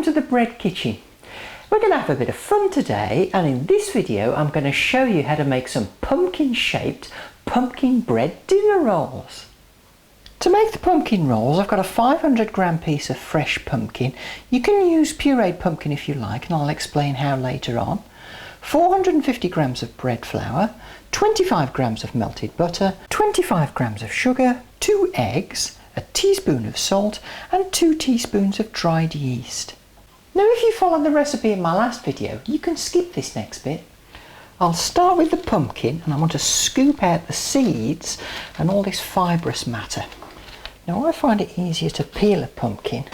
welcome to the bread kitchen. We're going to have a bit of fun today, and in this video I'm going to show you how to make some pumpkin shaped pumpkin bread dinner rolls. To make the pumpkin rolls I've got a 500 g piece of fresh pumpkin. You can use pureed pumpkin if you like, and I'll explain how later on. 450 g of bread flour, 25 g of melted butter, 25 g of sugar, 2 eggs, a teaspoon of salt and 2 teaspoons of dried yeast. Now if you followed the recipe in my last video, you can skip this next bit. I'll start with the pumpkin, and I want to scoop out the seeds and all this fibrous matter. Now I find it easier to peel a pumpkin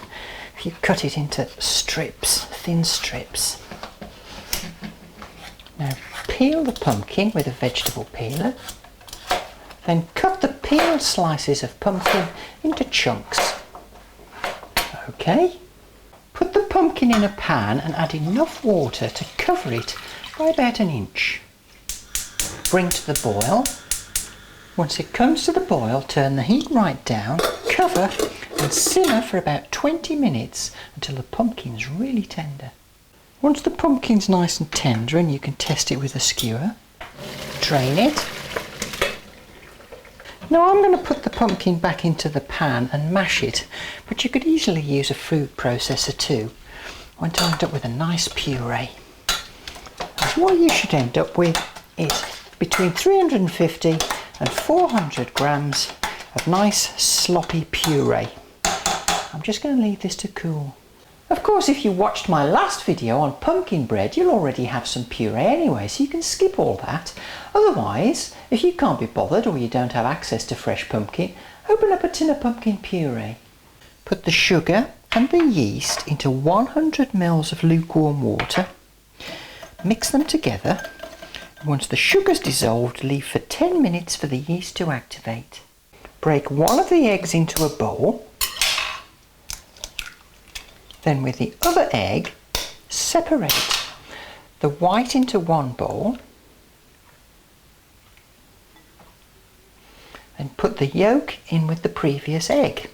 if you cut it into strips, thin strips. Now peel the pumpkin with a vegetable peeler. Then cut the peeled slices of pumpkin into chunks. Okay. Put the pumpkin in a pan and add enough water to cover it by about 1 inch. Bring to the boil. Once it comes to the boil, turn the heat right down, cover and simmer for about 20 minutes until the pumpkin's really tender. Once the pumpkin's nice and tender and you can test it with a skewer, drain it. Now I'm going to put the pumpkin back into the pan and mash it, but you could easily use a food processor too. I want to end up with a nice puree. And what you should end up with is between 350 and 400 grams of nice sloppy puree. I'm just going to leave this to cool. Of course, if you watched my last video on pumpkin bread, you'll already have some puree anyway, so you can skip all that. Otherwise, if you can't be bothered or you don't have access to fresh pumpkin, open up a tin of pumpkin puree. Put the sugar and the yeast into 100 ml of lukewarm water. Mix them together. Once the sugar's dissolved, leave for 10 minutes for the yeast to activate. Break one of the eggs into a bowl. Then with the other egg, separate the white into one bowl and put the yolk in with the previous egg.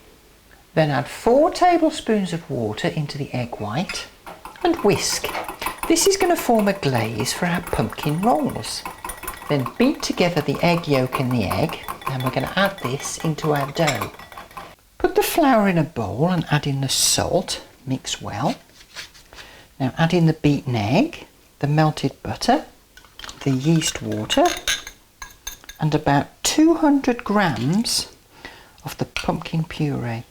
Then add 4 tablespoons of water into the egg white and whisk. This is going to form a glaze for our pumpkin rolls. Then beat together the egg yolk and the egg, and we're going to add this into our dough. Put the flour in a bowl and add in the salt. Mix well. Now add in the beaten egg, the melted butter, the yeast water and about 200 grams of the pumpkin puree,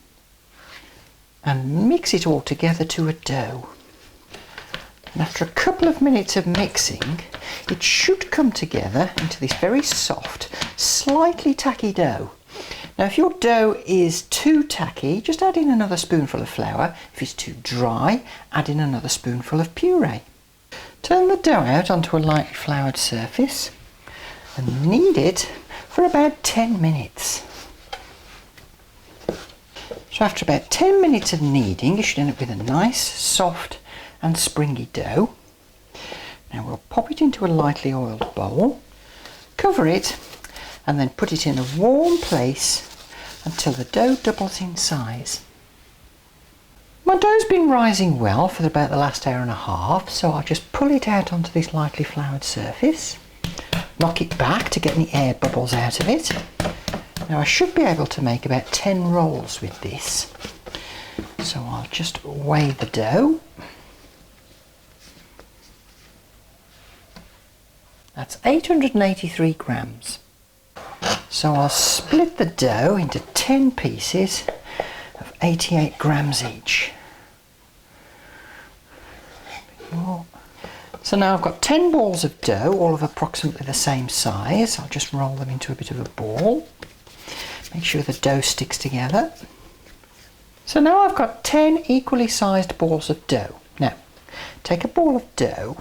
and mix it all together to a dough. And after a couple of minutes of mixing, it should come together into this very soft, slightly tacky dough. Now if your dough is too tacky, just add in another spoonful of flour. If it's too dry, add in another spoonful of puree. Turn the dough out onto a lightly floured surface and knead it for about 10 minutes. So after about 10 minutes of kneading, you should end up with a nice, soft and springy dough. Now we'll pop it into a lightly oiled bowl, cover it, and then put it in a warm place until the dough doubles in size. My dough's been rising well for about the last hour and a half, so I'll just pull it out onto this lightly floured surface, knock it back to get any air bubbles out of it. Now I should be able to make about 10 rolls with this, so I'll just weigh the dough. That's 883 grams. So I'll split the dough into 10 pieces of 88 grams each. So now I've got 10 balls of dough, all of approximately the same size. I'll just roll them into a bit of a ball. Make sure the dough sticks together. So now I've got 10 equally sized balls of dough. Now, take a ball of dough,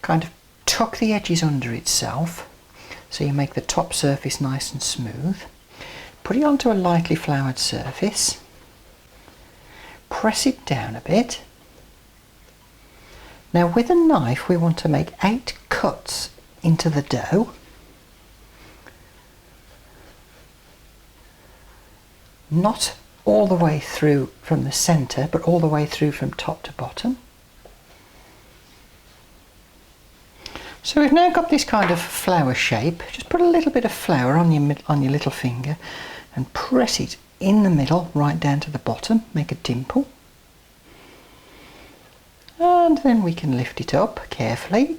kind of tuck the edges under itself, so you make the top surface nice and smooth. Put it onto a lightly floured surface. Press it down a bit. Now with a knife we want to make 8 cuts into the dough. Not all the way through from the centre, but all the way through from top to bottom. So we've now got this kind of flower shape. Just put a little bit of flour on your little finger and press it in the middle right down to the bottom, make a dimple. And then we can lift it up carefully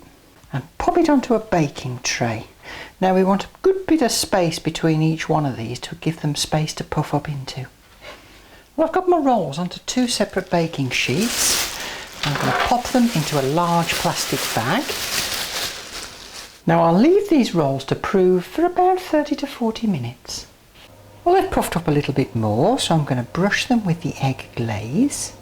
and pop it onto a baking tray. Now we want a good bit of space between each one of these to give them space to puff up into. Well, I've got my rolls onto 2 separate baking sheets. I'm going to pop them into a large plastic bag. Now I'll leave these rolls to prove for about 30 to 40 minutes. Well, they've puffed up a little bit more, so I'm going to brush them with the egg glaze.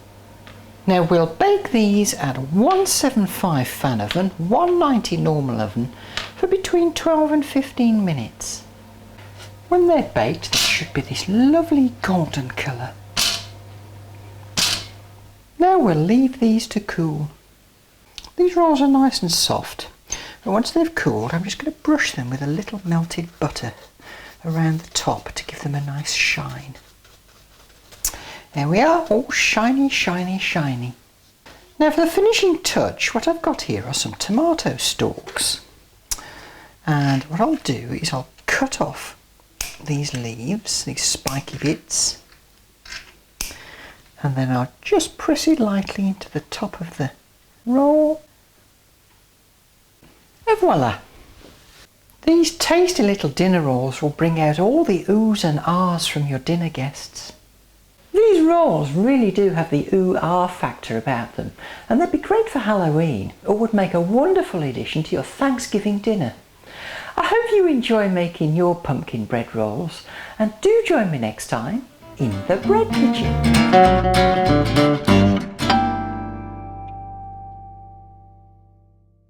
Now we'll bake these at 175 fan oven, 190 normal oven for between 12 and 15 minutes. When they're baked, they should be this lovely golden colour. Now we'll leave these to cool. These rolls are nice and soft, but once they've cooled, I'm just going to brush them with a little melted butter around the top to give them a nice shine. There we are, all shiny, shiny, shiny. Now for the finishing touch, what I've got here are some tomato stalks. And what I'll do is I'll cut off these leaves, these spiky bits, and then I'll just press it lightly into the top of the roll. And voila! These tasty little dinner rolls will bring out all the oohs and ahs from your dinner guests. These rolls really do have the ooh-ah factor about them, and they'd be great for Halloween, or would make a wonderful addition to your Thanksgiving dinner. I hope you enjoy making your pumpkin bread rolls, and do join me next time in the bread kitchen.